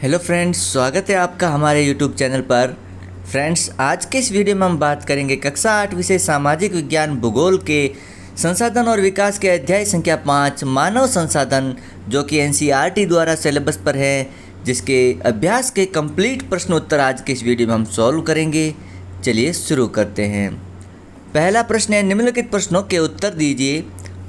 Hello friends, स्वागत है आपका हमारे यूट्यूब चैनल पर। फ्रेंड्स, आज के इस वीडियो में हम बात करेंगे कक्षा 8 विषय सामाजिक विज्ञान भूगोल के संसाधन और विकास के अध्याय संख्या 5 मानव संसाधन, जो कि एनसीईआरटी द्वारा सिलेबस पर है, जिसके अभ्यास के कंप्लीट प्रश्न उत्तर आज के इस वीडियो में हम सॉल्व करेंगे। चलिए शुरू करते हैं। पहला प्रश्न है, निम्नलिखित प्रश्नों के उत्तर दीजिए।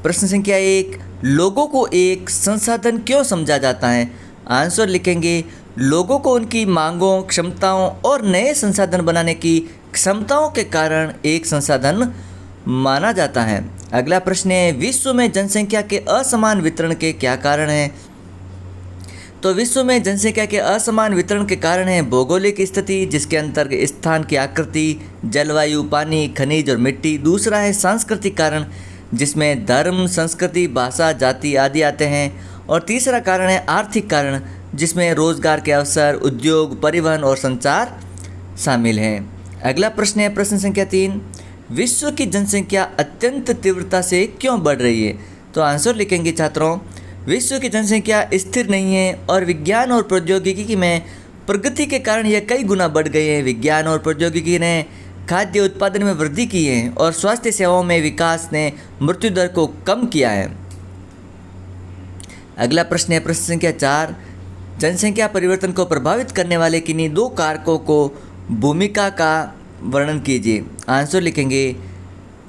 प्रश्न संख्या 1, लोगों को एक संसाधन क्यों समझा जाता है? आंसर लिखेंगे, लोगों को उनकी मांगों, क्षमताओं और नए संसाधन बनाने की क्षमताओं के कारण एक संसाधन माना जाता है। अगला प्रश्न है, विश्व में जनसंख्या के असमान वितरण के क्या कारण हैं? तो विश्व में जनसंख्या के असमान वितरण के कारण है भौगोलिक स्थिति, जिसके अंतर्गत स्थान की आकृति, जलवायु, पानी, खनिज और मिट्टी। दूसरा है सांस्कृतिक कारण, जिसमें धर्म, संस्कृति, भाषा, जाति आदि आते हैं। और तीसरा कारण है आर्थिक कारण, जिसमें रोजगार के अवसर, उद्योग, परिवहन और संचार शामिल हैं। अगला प्रश्न है, प्रश्न संख्या 3, विश्व की जनसंख्या अत्यंत तीव्रता से क्यों बढ़ रही है? तो आंसर लिखेंगे छात्रों, विश्व की जनसंख्या स्थिर नहीं है और विज्ञान और प्रौद्योगिकी में प्रगति के कारण यह कई गुना बढ़ गई है। विज्ञान और प्रौद्योगिकी ने खाद्य उत्पादन में वृद्धि की है और स्वास्थ्य सेवाओं में विकास ने मृत्यु दर को कम किया है। अगला प्रश्न है, प्रश्न संख्या 4, जनसंख्या परिवर्तन को प्रभावित करने वाले किन्हीं दो कारकों को भूमिका का वर्णन कीजिए। आंसर लिखेंगे,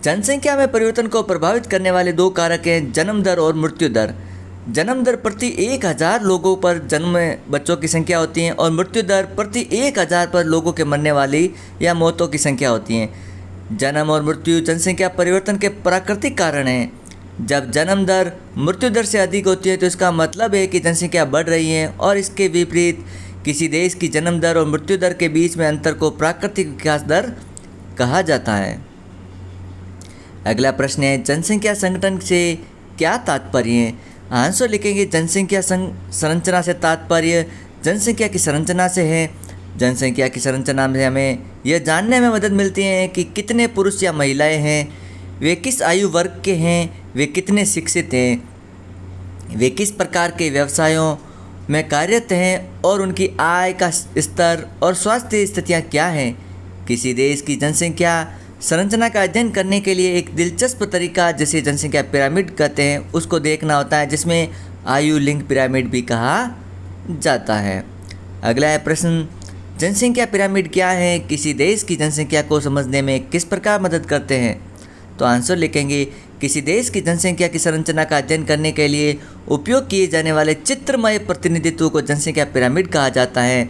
जनसंख्या में परिवर्तन को प्रभावित करने वाले दो कारक हैं जन्म दर और मृत्यु दर। जन्म दर प्रति 1000 लोगों पर जन्म बच्चों की संख्या होती है और मृत्यु दर प्रति 1000 पर लोगों के मरने वाली या मौतों की संख्या होती है। जन्म और मृत्यु जनसंख्या परिवर्तन के प्राकृतिक कारण हैं। जब जन्म दर मृत्यु दर से अधिक होती है तो इसका मतलब है कि जनसंख्या बढ़ रही है, और इसके विपरीत किसी देश की जन्म दर और मृत्यु दर के बीच में अंतर को प्राकृतिक विकास दर कहा जाता है। अगला प्रश्न है, जनसंख्या संगठन से क्या तात्पर्य है? आंसर लिखेंगे, जनसंख्या संरचना से तात्पर्य जनसंख्या की संरचना से है। जनसंख्या की संरचना में हमें यह जानने में मदद मिलती है कि कितने पुरुष या महिलाएं हैं, वे किस आयु वर्ग के हैं, वे कितने शिक्षित हैं, वे किस प्रकार के व्यवसायों में कार्यरत हैं और उनकी आय का स्तर और स्वास्थ्य स्थितियाँ क्या हैं। किसी देश की जनसंख्या संरचना का अध्ययन करने के लिए एक दिलचस्प तरीका, जिसे जनसंख्या पिरामिड कहते हैं, उसको देखना होता है, जिसमें आयु लिंक पिरामिड भी कहा जाता है। अगला है प्रश्न, जनसंख्या पिरामिड क्या है? किसी देश की जनसंख्या को समझने में किस प्रकार मदद करते हैं? तो आंसर लिखेंगे, किसी देश की जनसंख्या की संरचना का अध्ययन करने के लिए उपयोग किए जाने वाले चित्रमय प्रतिनिधित्व को जनसंख्या पिरामिड कहा जाता है।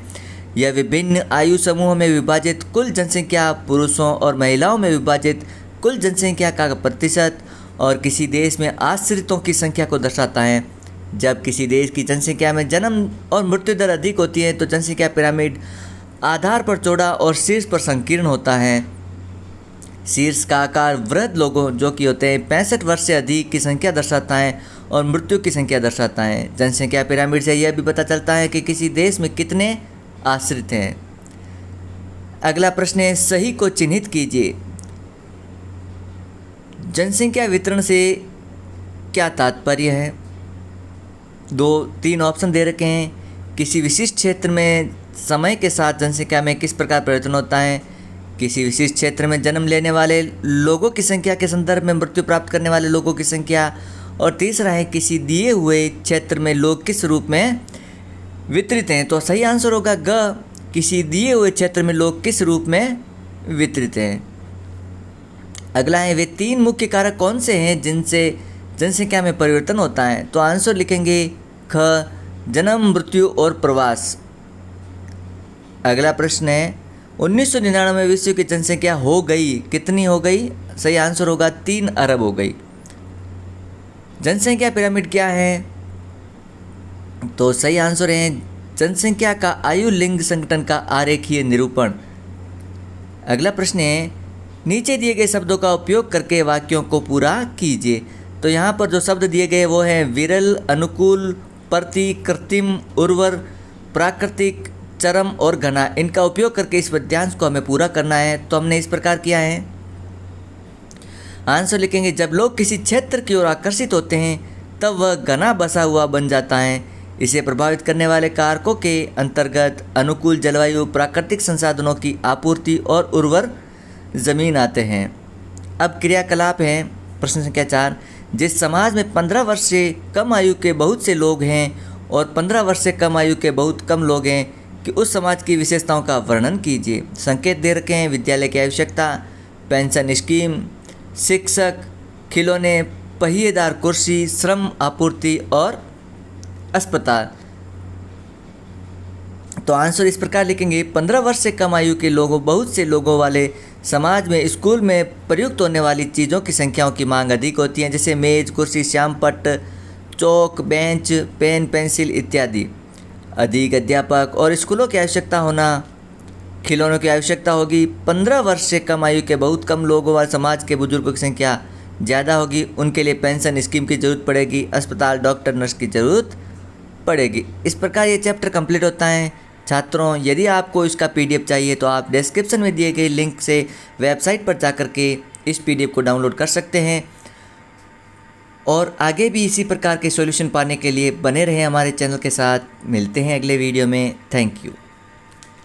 यह विभिन्न आयु समूहों में विभाजित कुल जनसंख्या, पुरुषों और महिलाओं में विभाजित कुल जनसंख्या का प्रतिशत और किसी देश में आश्रितों की संख्या को दर्शाता है। जब किसी देश की जनसंख्या में जन्म और मृत्यु दर अधिक होती है तो जनसंख्या पिरामिड आधार पर चौड़ा और शीर्ष पर संकीर्ण होता है। शीर्ष का आकार वृद्ध लोगों, जो कि होते हैं 65 वर्ष से अधिक, की संख्या दर्शाता है और मृत्यु की संख्या दर्शाता है। जनसंख्या पिरामिड से यह भी पता चलता है कि किसी देश में कितने आश्रित हैं। अगला प्रश्न है, सही को चिन्हित कीजिए। जनसंख्या वितरण से क्या तात्पर्य है? 2-3 ऑप्शन दे रखे हैं। किसी विशिष्ट क्षेत्र में समय के साथ जनसंख्या में किस प्रकार परिवर्तन होता है? किसी विशिष्ट क्षेत्र में जन्म लेने वाले लोगों की संख्या के संदर्भ में मृत्यु प्राप्त करने वाले लोगों की संख्या। और तीसरा है, किसी दिए हुए क्षेत्र में लोग किस रूप में वितरित हैं? तो सही आंसर होगा ग, किसी दिए हुए क्षेत्र में लोग किस रूप में वितरित हैं। अगला है, वे 3 मुख्य कारक कौन से हैं जिनसे जनसंख्या में परिवर्तन होता है? तो आंसर लिखेंगे ख, जन्म, मृत्यु और प्रवास। अगला प्रश्न है, 1999 में विश्व की जनसंख्या हो गई, कितनी हो गई? सही आंसर होगा 3 अरब हो गई। जनसंख्या पिरामिड क्या है? तो सही आंसर है जनसंख्या का आयु लिंग संगठन का आरेखीय निरूपण। अगला प्रश्न है, नीचे दिए गए शब्दों का उपयोग करके वाक्यों को पूरा कीजिए। तो यहाँ पर जो शब्द दिए गए वो हैं विरल, अनुकूल, प्रति, कृत्रिम, उर्वर, प्राकृतिक, चरम और घना। इनका उपयोग करके इस वाक्यांश को हमें पूरा करना है। तो हमने इस प्रकार किया है। आंसर लिखेंगे, जब लोग किसी क्षेत्र की ओर आकर्षित होते हैं तब वह घना बसा हुआ बन जाता है। इसे प्रभावित करने वाले कारकों के अंतर्गत अनुकूल जलवायु, प्राकृतिक संसाधनों की आपूर्ति और उर्वर ज़मीन आते हैं। अब क्रियाकलाप हैं। प्रश्न संख्या 4, जिस समाज में 15 वर्ष से कम आयु के बहुत से लोग हैं और 15 वर्ष से कम आयु के बहुत कम लोग हैं कि उस समाज की विशेषताओं का वर्णन कीजिए। संकेत दे रखे हैं। विद्यालय की आवश्यकता, पेंशन स्कीम, शिक्षक, खिलौने, पहिएदार कुर्सी, श्रम आपूर्ति और अस्पताल। तो आंसर इस प्रकार लिखेंगे, 15 वर्ष से कम आयु के लोगों, बहुत से लोगों वाले समाज में स्कूल में प्रयुक्त होने वाली चीज़ों की संख्याओं की मांग अधिक होती है, जैसे मेज, कुर्सी, श्यामपट्ट, चौक, बेंच, पेन, पेंसिल इत्यादि। अधिक अध्यापक और स्कूलों की आवश्यकता होना, खिलौनों की आवश्यकता होगी। 15 वर्ष से कम आयु के बहुत कम लोगों वाले समाज के बुजुर्गों की संख्या ज़्यादा होगी, उनके लिए पेंशन स्कीम की ज़रूरत पड़ेगी, अस्पताल, डॉक्टर, नर्स की ज़रूरत पड़ेगी। इस प्रकार ये चैप्टर कंप्लीट होता है। छात्रों, यदि आपको इसका PDF चाहिए तो आप डिस्क्रिप्शन में दिए गए लिंक से वेबसाइट पर जाकर के इस PDF को डाउनलोड कर सकते हैं और आगे भी इसी प्रकार के सॉल्यूशन पाने के लिए बने रहें हमारे चैनल के साथ। मिलते हैं अगले वीडियो में। Thank you.